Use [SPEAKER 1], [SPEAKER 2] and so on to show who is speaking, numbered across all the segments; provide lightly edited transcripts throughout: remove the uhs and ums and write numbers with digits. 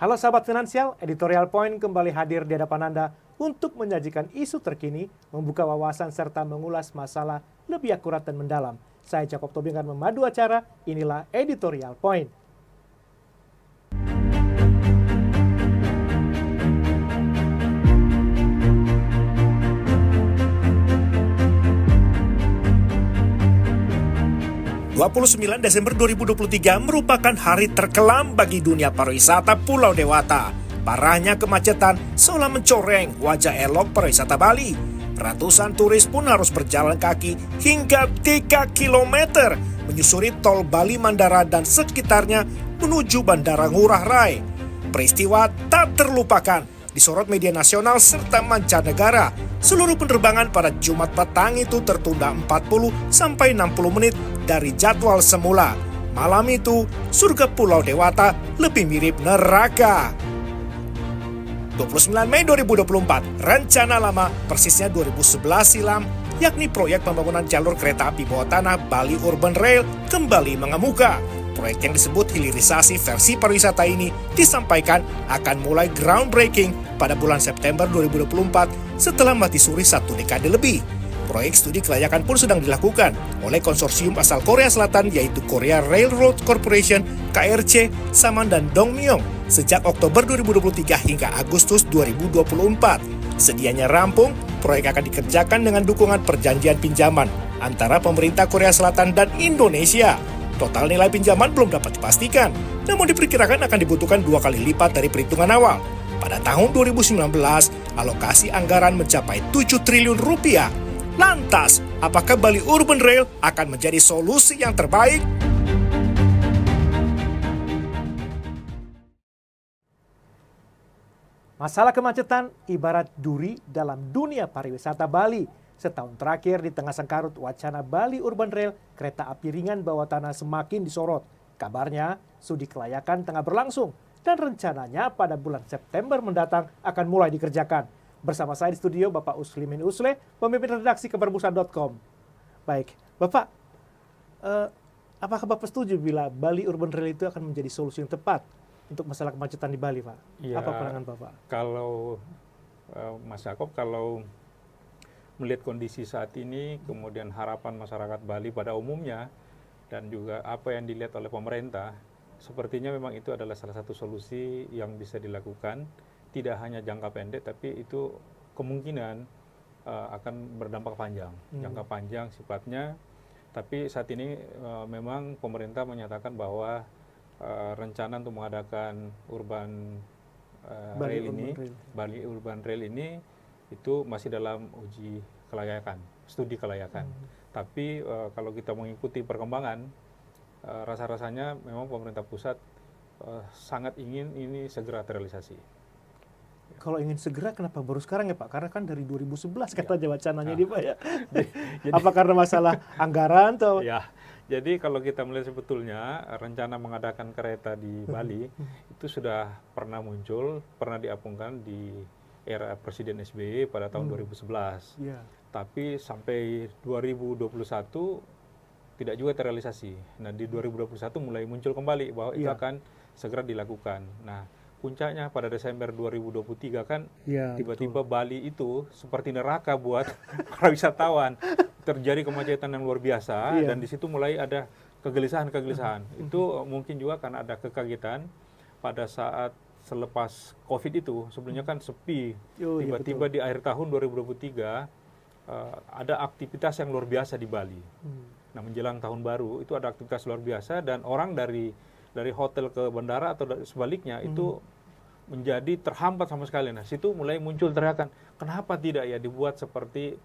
[SPEAKER 1] Halo sahabat finansial, Editorial Point kembali hadir di hadapan Anda untuk menyajikan isu terkini, membuka wawasan serta mengulas masalah lebih akurat dan mendalam. Saya Jakob Tobing akan memadu acara, inilah Editorial Point. Desember 2023 merupakan hari terkelam bagi dunia pariwisata Pulau Dewata. Parahnya kemacetan seolah mencoreng wajah elok pariwisata Bali. Ratusan turis pun harus berjalan kaki hingga 3 km menyusuri tol Bali Mandara dan sekitarnya menuju Bandara Ngurah Rai. Peristiwa tak terlupakan disorot media nasional serta mancanegara. Seluruh penerbangan pada Jumat petang itu tertunda 40-60 menit dari jadwal semula. Malam itu, surga Pulau Dewata lebih mirip neraka. 29 Mei 2024, rencana lama persisnya 2011 silam, yakni proyek pembangunan jalur kereta api bawah tanah Bali Urban Rail kembali mengemuka. Proyek yang disebut hilirisasi versi pariwisata ini disampaikan akan mulai groundbreaking pada bulan September 2024 setelah mati suri 1 dekade lebih. Proyek studi kelayakan pun sedang dilakukan oleh konsorsium asal Korea Selatan yaitu Korea Railroad Corporation, KRC, Saman dan Dongmyong sejak Oktober 2023 hingga Agustus 2024. Sedianya rampung, proyek akan dikerjakan dengan dukungan perjanjian pinjaman antara pemerintah Korea Selatan dan Indonesia. Total nilai pinjaman belum dapat dipastikan, namun diperkirakan akan dibutuhkan 2 kali lipat dari perhitungan awal. Pada tahun 2019, alokasi anggaran mencapai 7 triliun rupiah. Lantas, apakah Bali Urban Rail akan menjadi solusi yang terbaik? Masalah kemacetan ibarat duri dalam dunia pariwisata Bali. Setahun terakhir di tengah sengkarut wacana Bali Urban Rail, kereta api ringan bawah tanah semakin disorot. Kabarnya, studi kelayakan tengah berlangsung dan rencananya pada bulan September mendatang akan mulai dikerjakan. Bersama saya di studio Bapak Uslimin Usle, pemimpin redaksi kabarbusa.com. Baik, Bapak, apakah Bapak setuju bila Bali Urban Rail itu akan menjadi solusi yang tepat untuk masalah kemacetan di Bali, Pak?
[SPEAKER 2] Ya,
[SPEAKER 1] apa pandangan Bapak?
[SPEAKER 2] Kalau Mas Jakob, kalau melihat kondisi saat ini, kemudian harapan masyarakat Bali pada umumnya, dan juga apa yang dilihat oleh pemerintah, sepertinya memang itu adalah salah satu solusi yang bisa dilakukan, tidak hanya jangka pendek, tapi itu kemungkinan akan berdampak panjang, jangka panjang sifatnya. Tapi saat ini memang pemerintah menyatakan bahwa rencana untuk mengadakan Bali Urban Rail ini itu masih dalam uji kelayakan, studi kelayakan. Tapi kalau kita mengikuti perkembangan, rasa-rasanya memang pemerintah pusat sangat ingin ini segera terrealisasi.
[SPEAKER 1] Kalau ingin segera, kenapa baru sekarang ya Pak? Karena kan dari 2011 katanya wacananya ini Pak ya.
[SPEAKER 2] Jadi,
[SPEAKER 1] apa karena masalah anggaran atau?
[SPEAKER 2] Ya, jadi kalau kita melihat sebetulnya rencana mengadakan kereta di Bali itu sudah pernah muncul, pernah diapungkan di era Presiden SBY pada tahun 2011.
[SPEAKER 1] Yeah.
[SPEAKER 2] Tapi sampai 2021 tidak juga terrealisasi. Nah, di 2021 mulai muncul kembali bahwa itu akan segera dilakukan. Nah, puncaknya pada Desember 2023 kan tiba-tiba Bali itu seperti neraka buat para wisatawan. Terjadi kemacetan yang luar biasa dan di situ mulai ada kegelisahan-kegelisahan. Itu mungkin juga karena ada kekagetan pada saat selepas COVID itu, sebelumnya kan sepi. Tiba-tiba di akhir tahun 2023 ada aktivitas yang luar biasa di Bali. Nah, menjelang tahun baru itu ada aktivitas luar biasa dan orang dari hotel ke bandara atau sebaliknya itu menjadi terhambat sama sekali. Nah, situ mulai muncul teriakan, kenapa tidak ya dibuat seperti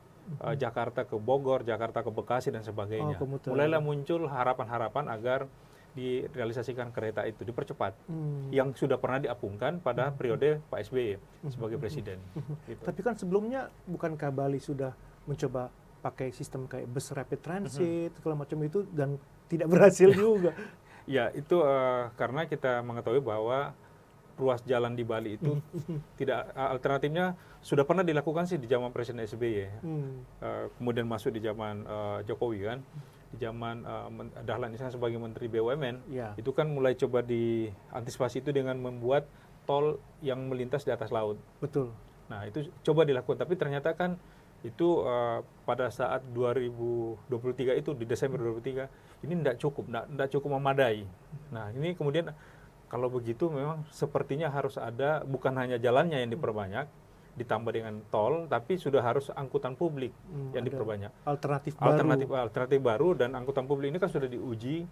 [SPEAKER 2] Jakarta ke Bogor, Jakarta ke Bekasi dan sebagainya. Mulailah muncul harapan-harapan agar direalisasikan kereta itu dipercepat, yang sudah pernah diapungkan pada periode Pak SBY sebagai presiden. Gitu.
[SPEAKER 1] Tapi kan sebelumnya bukankah Bali sudah mencoba pakai sistem kayak bus rapid transit segala macam itu dan tidak berhasil juga?
[SPEAKER 2] Ya, itu karena kita mengetahui bahwa ruas jalan di Bali itu tidak, alternatifnya sudah pernah dilakukan sih di zaman Presiden SBY, kemudian masuk di zaman Jokowi kan. Di zaman Dahlan Iskan sebagai Menteri BUMN, itu kan mulai coba diantisipasi itu dengan membuat tol yang melintas di atas laut.
[SPEAKER 3] Betul.
[SPEAKER 2] Nah, itu coba dilakukan, tapi ternyata kan itu pada saat 2023 itu, di Desember 2023, ini tidak cukup memadai. Nah, ini kemudian kalau begitu memang sepertinya harus ada, bukan hanya jalannya yang diperbanyak, ditambah dengan tol, tapi sudah harus angkutan publik yang diperbanyak. Alternatif baru, dan angkutan publik ini kan sudah diuji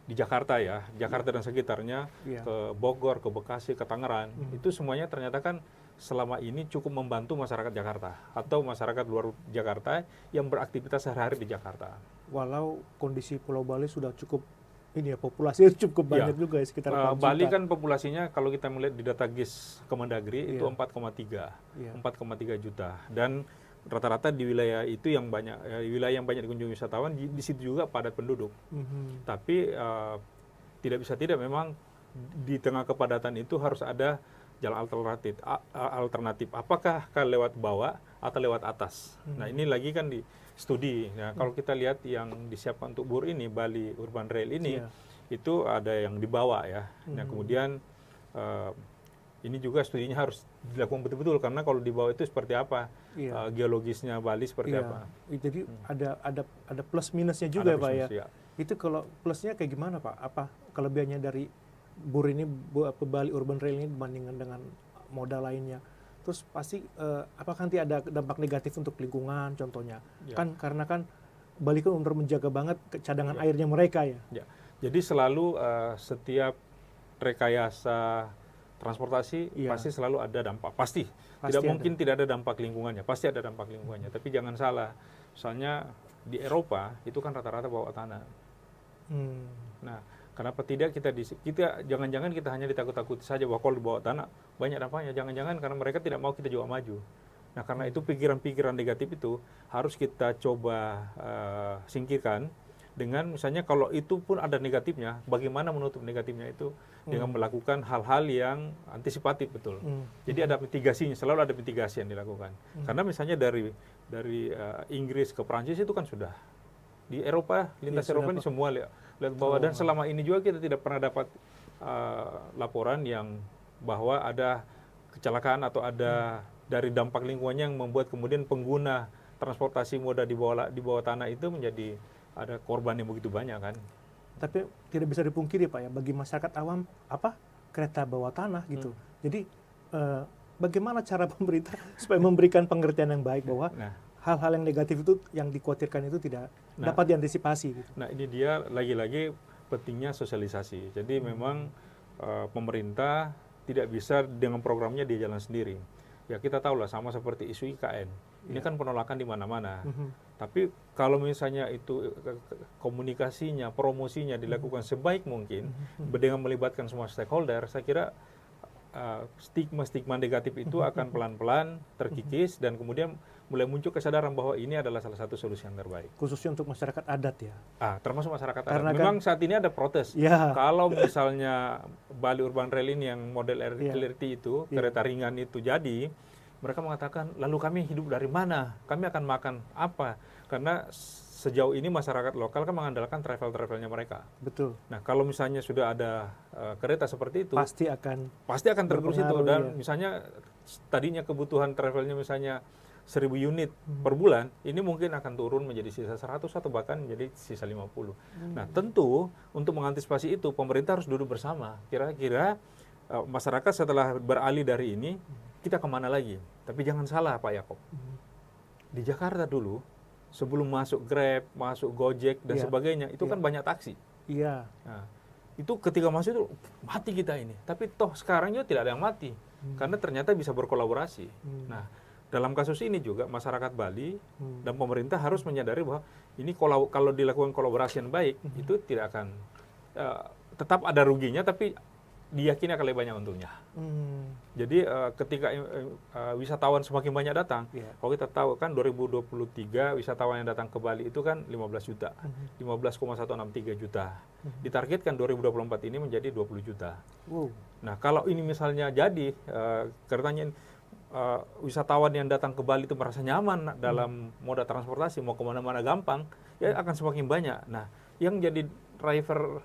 [SPEAKER 2] di Jakarta ya, Jakarta dan sekitarnya, ke Bogor, ke Bekasi, ke Tangerang. Itu semuanya ternyata kan selama ini cukup membantu masyarakat Jakarta atau masyarakat luar Jakarta yang beraktivitas sehari-hari di Jakarta.
[SPEAKER 3] Walau kondisi Pulau Bali sudah cukup populasinya cukup banyak juga ya, sekitar 4 juta.
[SPEAKER 2] Bali kan populasinya kalau kita melihat di data GIS Kemendagri itu 4,3 juta, dan rata-rata di wilayah itu yang banyak, wilayah yang banyak dikunjungi wisatawan, di situ juga padat penduduk. Tapi tidak bisa tidak, memang di tengah kepadatan itu harus ada jalan alternatif. Apakah lewat bawah atau lewat atas? Nah, ini lagi kan di studi. Nah, kalau kita lihat yang disiapkan untuk BUR ini, Bali Urban Rail ini, itu ada yang di bawah ya. Nah, kemudian ini juga studinya harus dilakukan betul-betul, karena kalau di bawah itu seperti apa, geologisnya Bali seperti apa.
[SPEAKER 3] Jadi ada plus minusnya juga, Pak ya. Itu kalau plusnya kayak gimana, Pak? Apa kelebihannya dari BUR ini, Bali Urban Rail ini dibandingkan dengan moda lainnya? Terus pasti apakah nanti ada dampak negatif untuk lingkungan contohnya? Kan karena kan Bali kan benar menjaga banget cadangan airnya mereka ya.
[SPEAKER 2] Jadi selalu setiap rekayasa transportasi pasti selalu ada dampak. Pasti tidak mungkin tidak ada dampak lingkungannya. Pasti ada dampak lingkungannya. Tapi jangan salah. Misalnya di Eropa itu kan rata-rata bawah tanah. Nah, kenapa tidak kita jangan-jangan kita hanya ditakut-takuti saja bahwa kalau di bawah tanah banyak dampaknya. Jangan-jangan karena mereka tidak mau kita juga maju. Nah, karena itu pikiran-pikiran negatif itu harus kita coba singkirkan dengan misalnya kalau itu pun ada negatifnya, bagaimana menutup negatifnya itu dengan melakukan hal-hal yang antisipatif, betul. Jadi ada mitigasinya, selalu ada mitigasi yang dilakukan. Karena misalnya dari Inggris ke Prancis itu kan sudah, di Eropa, lintas Eropa ini semua lihat bawah, dan selama ini juga kita tidak pernah dapat laporan yang bahwa ada kecelakaan atau ada dari dampak lingkungannya yang membuat kemudian pengguna transportasi moda di bawah tanah itu menjadi ada korban yang begitu banyak kan.
[SPEAKER 3] Tapi tidak bisa dipungkiri, Pak ya, bagi masyarakat awam kereta bawah tanah gitu. Jadi bagaimana cara pemerintah supaya memberikan pengertian yang baik bahwa hal-hal yang negatif itu yang dikhawatirkan itu tidak dapat diantisipasi gitu.
[SPEAKER 2] Nah, ini dia lagi-lagi pentingnya sosialisasi. Jadi memang pemerintah tidak bisa dengan programnya dia jalan sendiri. Ya kita tahu lah, sama seperti isu IKN. Ini kan penolakan di mana-mana. Tapi kalau misalnya itu komunikasinya, promosinya dilakukan sebaik mungkin dengan melibatkan semua stakeholder, saya kira stigma-stigma negatif itu akan pelan-pelan terkikis dan kemudian mulai muncul kesadaran bahwa ini adalah salah satu solusi yang terbaik.
[SPEAKER 3] Khususnya untuk masyarakat adat ya?
[SPEAKER 2] Termasuk masyarakat adat. Memang saat ini ada protes. Kalau misalnya Bali Urban Rail ini yang model LRT itu, kereta ringan itu jadi, mereka mengatakan, lalu kami hidup dari mana? Kami akan makan apa? Karena sejauh ini masyarakat lokal kan mengandalkan travel-travelnya mereka.
[SPEAKER 3] Betul.
[SPEAKER 2] Nah, kalau misalnya sudah ada kereta seperti itu, pasti akan tergerus itu. Dan misalnya tadinya kebutuhan travelnya misalnya 1.000 unit per bulan, ini mungkin akan turun menjadi sisa 100 atau bahkan menjadi sisa 50. Nah, tentu untuk mengantisipasi itu pemerintah harus duduk bersama. Kira-kira masyarakat setelah beralih dari ini, kita kemana lagi? Tapi jangan salah Pak Yakob. Di Jakarta dulu, sebelum masuk Grab, masuk Gojek dan sebagainya, itu kan banyak taksi. Nah, itu ketika masuk itu mati kita ini. Tapi toh sekarang juga tidak ada yang mati, karena ternyata bisa berkolaborasi. Nah, dalam kasus ini juga masyarakat Bali dan pemerintah harus menyadari bahwa ini kalau dilakukan kolaborasi yang baik, itu tidak akan tetap ada ruginya, tapi diyakini akan lebih banyak untungnya. Jadi ketika wisatawan semakin banyak datang, kalau kita tahu kan 2023 wisatawan yang datang ke Bali itu kan 15 juta, 15,163 juta. Ditargetkan 2024 ini menjadi 20 juta. Nah, kalau ini misalnya jadi, katanya wisatawan yang datang ke Bali itu merasa nyaman dalam moda transportasi, mau kemana-mana gampang, ya akan semakin banyak. Nah, yang jadi driver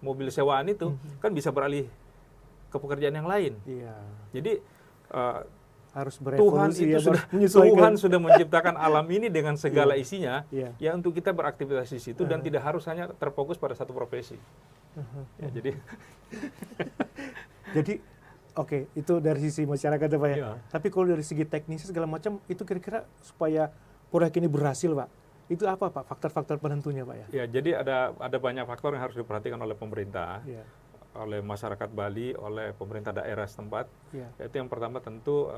[SPEAKER 2] mobil sewaan itu kan bisa beralih ke pekerjaan yang lain.
[SPEAKER 3] Iya.
[SPEAKER 2] Jadi
[SPEAKER 3] Harus
[SPEAKER 2] Tuhan
[SPEAKER 3] berevolusi
[SPEAKER 2] itu
[SPEAKER 3] ya,
[SPEAKER 2] sudah
[SPEAKER 3] menyesuaikan.
[SPEAKER 2] Tuhan sudah menciptakan alam ini dengan segala
[SPEAKER 3] Iya.
[SPEAKER 2] isinya,
[SPEAKER 3] Iya.
[SPEAKER 2] ya untuk kita beraktivitas di situ dan tidak harus hanya terfokus pada satu profesi. Ya,
[SPEAKER 3] Jadi oke, itu dari sisi masyarakat ya, Pak ya.
[SPEAKER 2] Iya.
[SPEAKER 3] Tapi kalau dari segi teknis segala macam itu kira-kira supaya proyek ini berhasil, Pak. Itu apa, Pak? Faktor-faktor penentunya, Pak ya?
[SPEAKER 2] Ya, jadi ada banyak faktor yang harus diperhatikan oleh pemerintah,
[SPEAKER 3] Iya.
[SPEAKER 2] oleh masyarakat Bali, oleh pemerintah daerah setempat.
[SPEAKER 3] Iya.
[SPEAKER 2] Yaitu yang pertama tentu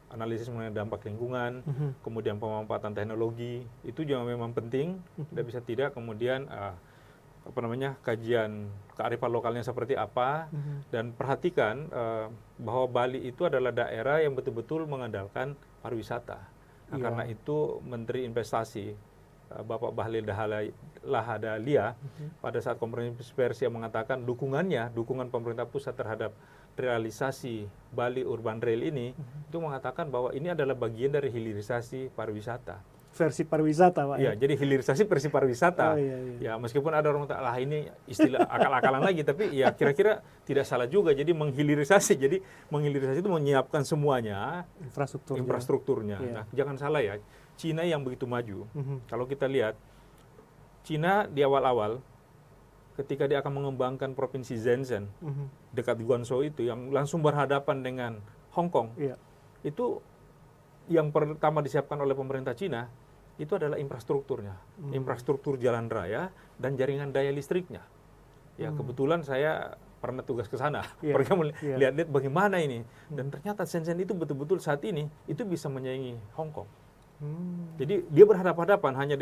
[SPEAKER 2] analisis mengenai dampak lingkungan, kemudian pemanfaatan teknologi, itu juga memang penting, tidak bisa tidak. Kemudian kajian kearifan lokalnya seperti apa, dan perhatikan bahwa Bali itu adalah daerah yang betul-betul mengandalkan pariwisata. Nah,
[SPEAKER 3] Iya.
[SPEAKER 2] karena itu Menteri Investasi Bapak Bahlil Lahadalia pada saat konferensi pers yang mengatakan dukungan pemerintah pusat terhadap realisasi Bali Urban Rail ini, itu mengatakan bahwa ini adalah bagian dari hilirisasi pariwisata.
[SPEAKER 3] Versi pariwisata, Pak.
[SPEAKER 2] Ya, jadi hilirisasi versi pariwisata.
[SPEAKER 3] Oh, iya.
[SPEAKER 2] Ya, meskipun ada orang lah ini istilah akal-akalan lagi, tapi ya kira-kira tidak salah juga. Jadi menghilirisasi itu menyiapkan semuanya, infrastrukturnya.
[SPEAKER 3] Iya.
[SPEAKER 2] Nah, jangan salah ya, Cina yang begitu maju. Kalau kita lihat, Cina di awal-awal, ketika dia akan mengembangkan provinsi Shenzhen, dekat Guangzhou itu, yang langsung berhadapan dengan Hong Kong,
[SPEAKER 3] Iya.
[SPEAKER 2] itu yang pertama disiapkan oleh pemerintah Cina, itu adalah infrastrukturnya. Infrastruktur jalan raya dan jaringan daya listriknya. Ya, kebetulan saya pernah tugas ke sana,
[SPEAKER 3] Iya.
[SPEAKER 2] pergi
[SPEAKER 3] Iya.
[SPEAKER 2] lihat-lihat bagaimana ini. Dan ternyata Shenzhen itu betul-betul saat ini, itu bisa menyaingi Hong Kong. Jadi dia berhadapan-hadapan, hanya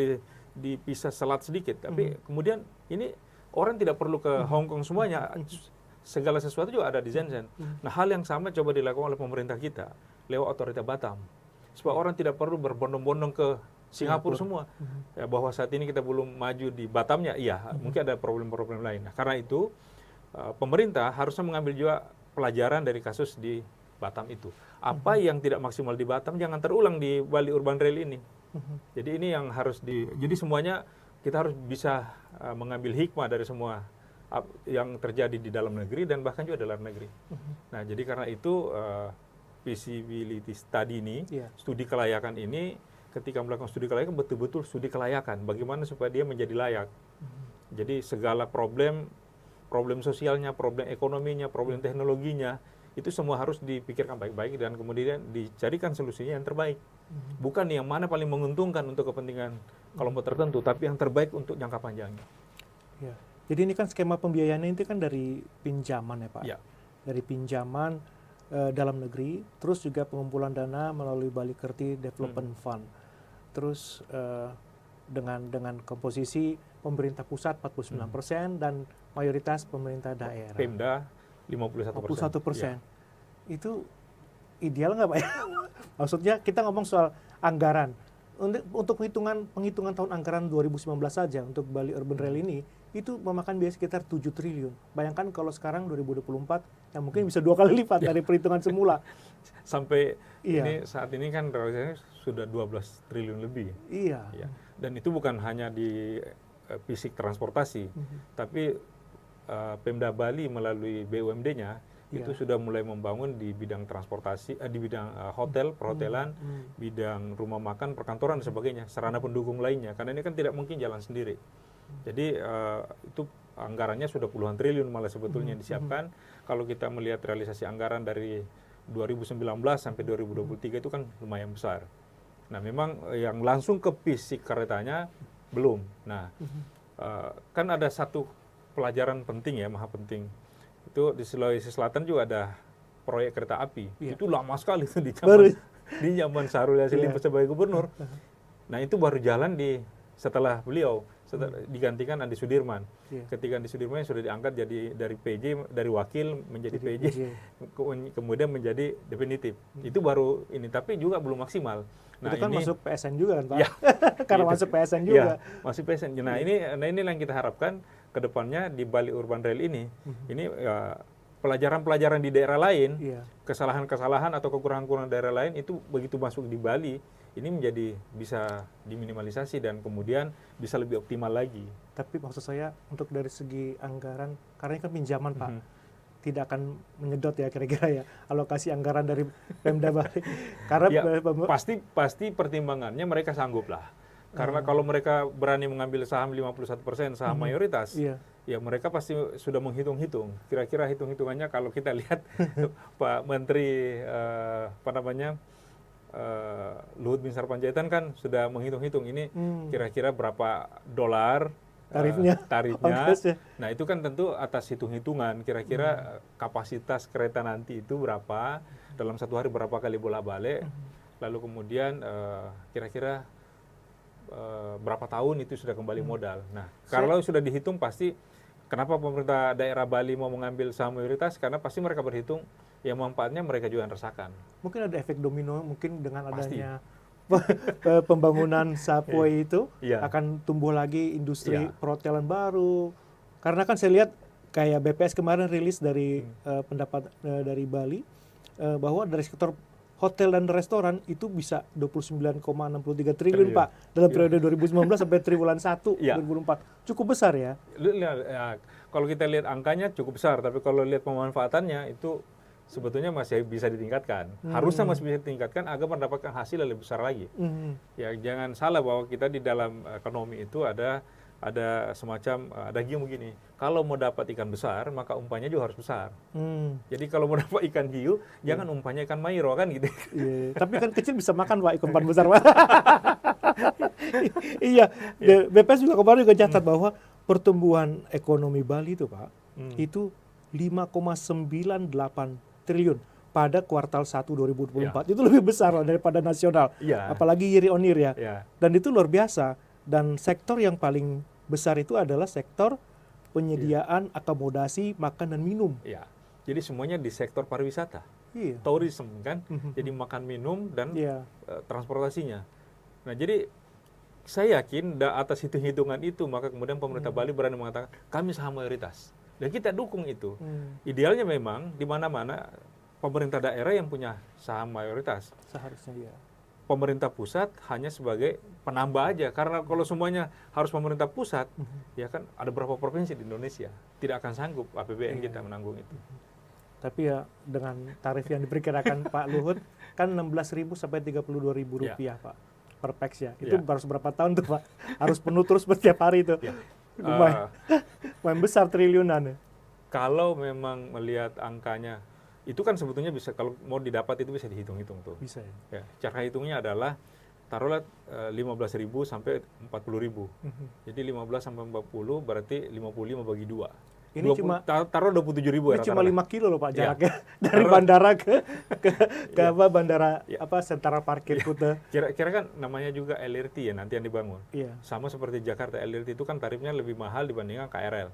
[SPEAKER 2] dipisah selat sedikit. Tapi kemudian ini orang tidak perlu ke Hong Kong semuanya, segala sesuatu juga ada di Shenzhen. Nah, hal yang sama coba dilakukan oleh pemerintah kita lewat otorita Batam, supaya orang tidak perlu berbondong-bondong ke Singapura semua. Ya, bahwa saat ini kita belum maju di Batamnya, iya, mungkin ada problem-problem lain. Nah, karena itu pemerintah harusnya mengambil juga pelajaran dari kasus di Batam itu. Apa yang tidak maksimal di Batam jangan terulang di Bali Urban Rail ini. Jadi ini yang harus jadi semuanya kita harus bisa mengambil hikmah dari semua yang terjadi di dalam negeri dan bahkan juga di luar negeri. Nah, jadi karena itu feasibility study ini, studi kelayakan ini, ketika melakukan studi kelayakan betul-betul studi kelayakan, bagaimana supaya dia menjadi layak. Jadi segala problem sosialnya, problem ekonominya, problem teknologinya, itu semua harus dipikirkan baik-baik dan kemudian dicarikan solusinya yang terbaik. Bukan yang mana paling menguntungkan untuk kepentingan kelompok tertentu, tapi yang terbaik untuk jangka panjangnya.
[SPEAKER 3] Ya. Jadi ini kan skema pembiayaannya itu kan dari pinjaman ya, Pak?
[SPEAKER 2] Ya.
[SPEAKER 3] Dari pinjaman dalam negeri, terus juga pengumpulan dana melalui Bali Kerti Development Fund. Terus dengan komposisi pemerintah pusat 49% dan mayoritas pemerintah daerah.
[SPEAKER 2] Pemda 51%.
[SPEAKER 3] Ya. Itu ideal nggak, Pak ya? Maksudnya kita ngomong soal anggaran. Untuk penghitungan tahun anggaran 2019 saja untuk Bali Urban Rail ini, itu memakan biaya sekitar 7 triliun. Bayangkan kalau sekarang 2024, yang mungkin bisa 2 kali lipat dari perhitungan semula.
[SPEAKER 2] Sampai saat ini kan realisasinya sudah 12 triliun lebih.
[SPEAKER 3] Iya.
[SPEAKER 2] Ya. Dan itu bukan hanya di fisik transportasi, tapi Pemda Bali melalui BUMD-nya itu sudah mulai membangun di bidang transportasi, di bidang hotel, perhotelan, bidang rumah makan, perkantoran dan sebagainya, sarana pendukung lainnya. Karena ini kan tidak mungkin jalan sendiri. Jadi itu anggarannya sudah puluhan triliun malah sebetulnya disiapkan. Kalau kita melihat realisasi anggaran dari 2019 sampai 2023 itu kan lumayan besar. Nah, memang yang langsung ke fisik keretanya belum. Nah, kan ada satu pelajaran penting ya, maha penting. Itu di Sulawesi Selatan juga ada proyek kereta api. Itu lama sekali itu di zaman Syahrul Yassin Limpo sebagai gubernur. Nah, itu baru jalan setelah beliau digantikan Andi Sudirman. Ketika Andi Sudirman sudah diangkat jadi dari wakil menjadi PJ, kemudian menjadi definitif. Itu baru ini, tapi juga belum maksimal.
[SPEAKER 3] Nah, itu kan masuk PSN juga kan, Pak?
[SPEAKER 2] Ya,
[SPEAKER 3] karena masuk PSN juga.
[SPEAKER 2] Ya, masuk PSN. Nah, ini yang kita harapkan ke depannya di Bali Urban Rail ini. Ini pelajaran-pelajaran di daerah lain, kesalahan-kesalahan atau kekurangan-kekurangan daerah lain itu begitu masuk di Bali, ini menjadi bisa diminimalisasi dan kemudian bisa lebih optimal lagi.
[SPEAKER 3] Tapi maksud saya untuk dari segi anggaran, karena ini kan pinjaman, Pak. tidak akan menyedot ya kira-kira ya alokasi anggaran dari Pemda Bali. Karena
[SPEAKER 2] Ya, pasti pertimbangannya mereka sanggup lah. Karena kalau mereka berani mengambil saham 51% saham mayoritas,
[SPEAKER 3] Iya.
[SPEAKER 2] ya mereka pasti sudah menghitung-hitung. Kira-kira hitung-hitungannya kalau kita lihat Pak Menteri apa namanya Luhut Bin Sarpanjaitan kan sudah menghitung-hitung ini kira-kira berapa dolar
[SPEAKER 3] Tarifnya.
[SPEAKER 2] tarifnya.
[SPEAKER 3] Ongkosnya.
[SPEAKER 2] Nah itu kan tentu atas hitung-hitungan kira-kira kapasitas kereta nanti itu berapa dalam satu hari berapa kali bolak-balik, lalu kemudian kira-kira berapa tahun itu sudah kembali modal. Nah kalau sudah dihitung pasti kenapa pemerintah daerah Bali mau mengambil saham mayoritas, karena pasti mereka berhitung yang manfaatnya mereka juga yang rasakan.
[SPEAKER 3] Mungkin ada efek domino mungkin dengan
[SPEAKER 2] Pasti.
[SPEAKER 3] adanya pembangunan Subway itu
[SPEAKER 2] Iya.
[SPEAKER 3] akan tumbuh lagi industri
[SPEAKER 2] Iya.
[SPEAKER 3] perhotelan baru. Karena kan saya lihat kayak BPS kemarin rilis dari pendapat dari Bali bahwa dari sektor hotel dan restoran itu bisa 29,63 triliun Pak dalam periode 2019 sampai triwulan 1
[SPEAKER 2] Iya.
[SPEAKER 3] 2004. Cukup besar ya.
[SPEAKER 2] Ya, kalau kita lihat angkanya cukup besar, tapi kalau lihat pemanfaatannya itu sebetulnya masih bisa ditingkatkan. Harusnya masih bisa ditingkatkan agar mendapatkan hasil yang lebih besar lagi. Ya jangan salah bahwa kita di dalam ekonomi itu ada semacam ada gium begini. Kalau mau dapat ikan besar, maka umpannya juga harus besar. Jadi kalau mau dapat ikan hiu, jangan umpannya ikan mairo kan gitu.
[SPEAKER 3] Iya, tapi kan kecil bisa makan Pak, ikan besar Pak. Iya, BPS juga kemarin juga catat bahwa pertumbuhan ekonomi Bali itu Pak, itu 5,98 triliun pada kuartal 1 2024. Itu lebih besar loh daripada nasional.
[SPEAKER 2] Iya.
[SPEAKER 3] Apalagi year on year ya.
[SPEAKER 2] Ya.
[SPEAKER 3] Dan itu luar biasa. Dan sektor yang paling besar itu adalah sektor penyediaan akomodasi, makan dan minum.
[SPEAKER 2] Ya. Jadi semuanya di sektor pariwisata.
[SPEAKER 3] Iya.
[SPEAKER 2] Tourism kan. Jadi makan minum dan
[SPEAKER 3] Iya.
[SPEAKER 2] transportasinya. Nah, jadi saya yakin atas hitung-hitungan itu maka kemudian pemerintah Bali berani mengatakan kami saham mayoritas. Dan kita dukung itu. Idealnya memang di mana-mana pemerintah daerah yang punya saham mayoritas.
[SPEAKER 3] Seharusnya ya.
[SPEAKER 2] Pemerintah pusat hanya sebagai penambah aja. Karena kalau semuanya harus pemerintah pusat, ya kan ada berapa provinsi di Indonesia. Tidak akan sanggup APBN kita menanggung itu.
[SPEAKER 3] Tapi ya dengan tarif yang diperkirakan Pak Luhut kan 16.000 sampai 32.000 rupiah Pak per pax ya. Itu baru berapa tahun tuh Pak? Harus penuh terus setiap hari itu. Lumayan besar triliunan ya.
[SPEAKER 2] Kalau memang melihat angkanya, itu kan sebetulnya bisa kalau mau didapat itu bisa dihitung-hitung tuh.
[SPEAKER 3] Bisa ya.
[SPEAKER 2] Ya, cara hitungnya adalah taruhlah 15.000 sampai 40.000. Jadi 15 sampai 40 berarti 55 bagi 2.
[SPEAKER 3] Ini
[SPEAKER 2] 20,
[SPEAKER 3] cuma
[SPEAKER 2] taruh 27.000
[SPEAKER 3] ini cuma 5 kilo loh Pak
[SPEAKER 2] Iya.
[SPEAKER 3] jaraknya dari bandara ke apa bandara apa sentra parkir Kuta.
[SPEAKER 2] Kira-kira kan namanya juga LRT ya nanti yang dibangun.
[SPEAKER 3] Iya.
[SPEAKER 2] Sama seperti Jakarta, LRT itu kan tarifnya lebih mahal dibandingkan KRL.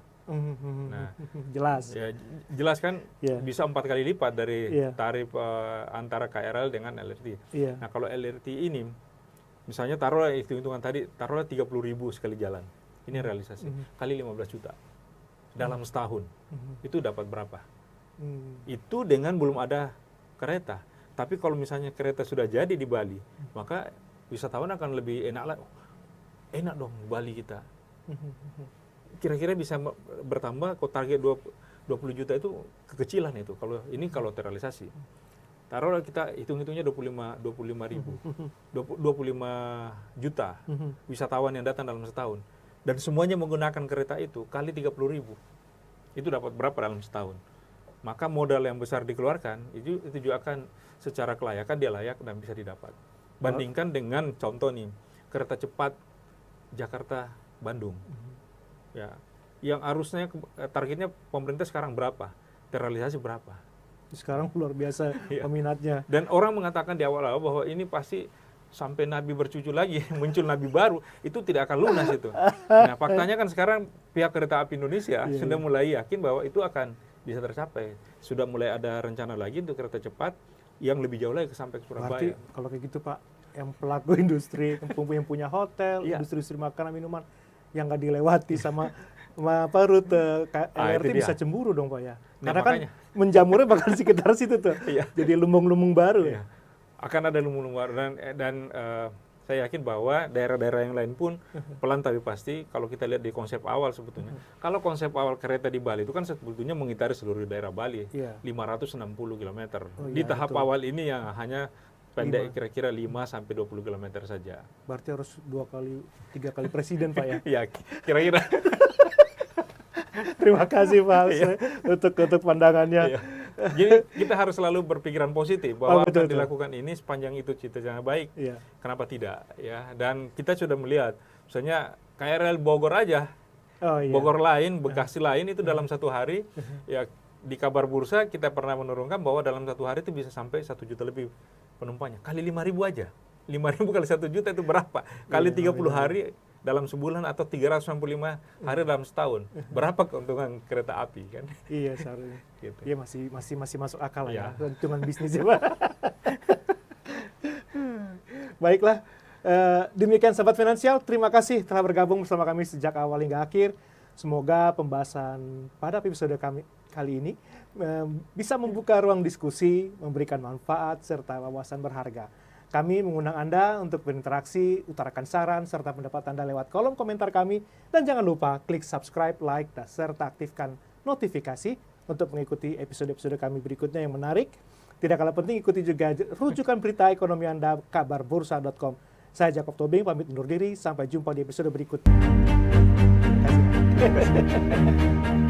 [SPEAKER 2] Nah,
[SPEAKER 3] jelas.
[SPEAKER 2] ya jelas kan
[SPEAKER 3] Iya.
[SPEAKER 2] bisa 4 kali lipat dari
[SPEAKER 3] Iya.
[SPEAKER 2] tarif antara KRL dengan LRT.
[SPEAKER 3] Iya.
[SPEAKER 2] Nah, kalau LRT ini misalnya taruhlah hitung-hitungan tadi, taruhlah 30.000 sekali jalan. Ini realisasi. Kali 15 juta. Dalam setahun. Itu dapat berapa? Itu dengan belum ada kereta. Tapi kalau misalnya kereta sudah jadi di Bali, maka wisatawan akan lebih enak lah. Enak dong Bali kita. Kira-kira bisa bertambah kalau target 20 juta itu kekecilan itu kalau ini kalau terrealisasi. Taruhlah kita hitung-hitungnya 25 juta wisatawan yang datang dalam setahun. Dan semuanya menggunakan kereta itu kali 30.000. Itu dapat berapa dalam setahun? Maka modal yang besar dikeluarkan itu juga akan secara kelayakan dia layak dan bisa didapat. Bandingkan dengan contoh nih kereta cepat Jakarta Bandung. Ya, yang harusnya targetnya pemerintah sekarang berapa? Terrealisasi berapa?
[SPEAKER 3] Sekarang luar biasa peminatnya.
[SPEAKER 2] Dan orang mengatakan di awal-awal bahwa ini pasti sampai Nabi bercucu lagi, muncul Nabi baru, itu tidak akan lunas itu. Nah, faktanya kan sekarang pihak Kereta Api Indonesia sudah mulai yakin bahwa itu akan bisa tercapai. Sudah mulai ada rencana lagi untuk kereta cepat yang lebih jauh lagi sampai ke Surabaya.
[SPEAKER 3] Berarti kalau kayak gitu Pak, yang pelaku industri, yang punya hotel, industri makanan minuman yang nggak dilewati sama apa rute LRT bisa cemburu dong Pak ya. Karena kan menjamurnya bakal di sekitar situ tuh. Jadi lumbung-lumbung baru ya.
[SPEAKER 2] Akan ada lumbung-lumbung baru dan saya yakin bahwa daerah-daerah yang lain pun pelan tapi pasti, kalau kita lihat di konsep awal sebetulnya. Kalau konsep awal kereta di Bali itu kan sebetulnya mengitari seluruh daerah Bali, 560 km. Di tahap awal ini yang hanya pendek kira-kira 5-20 km saja.
[SPEAKER 3] Berarti harus 2-3 kali presiden Pak ya?
[SPEAKER 2] Ya, kira-kira.
[SPEAKER 3] Terima kasih Pak untuk pandangannya.
[SPEAKER 2] Jadi kita harus selalu berpikiran positif bahwa apa yang dilakukan ini sepanjang itu cita-citanya baik, kenapa tidak ya? Dan kita sudah melihat, misalnya KRL Bogor aja, Bogor lain, Bekasi lain itu dalam satu hari, ya di kabar bursa kita pernah menurunkan bahwa dalam satu hari itu bisa sampai 1 juta lebih penumpangnya, kali 5.000 aja, 5.000 kali 1 juta itu berapa? Kali 30 hari dalam sebulan atau 365 hari dalam setahun. Berapa keuntungan kereta api kan?
[SPEAKER 3] Iya, seharusnya.
[SPEAKER 2] Gitu.
[SPEAKER 3] Iya masih masuk akal ya. Hitungan bisnisnya, Pak. Baiklah. Demikian Sobat Finansial, terima kasih telah bergabung bersama kami sejak awal hingga akhir. Semoga pembahasan pada episode kami kali ini bisa membuka ruang diskusi, memberikan manfaat serta wawasan berharga. Kami mengundang Anda untuk berinteraksi, utarakan saran, serta pendapat Anda lewat kolom komentar kami. Dan jangan lupa klik subscribe, like, dan serta aktifkan notifikasi untuk mengikuti episode-episode kami berikutnya yang menarik. Tidak kalah penting, ikuti juga rujukan berita ekonomi Anda, kabarbursa.com. Saya Jacob Tobing, pamit undur diri. Sampai jumpa di episode berikutnya. Terima kasih.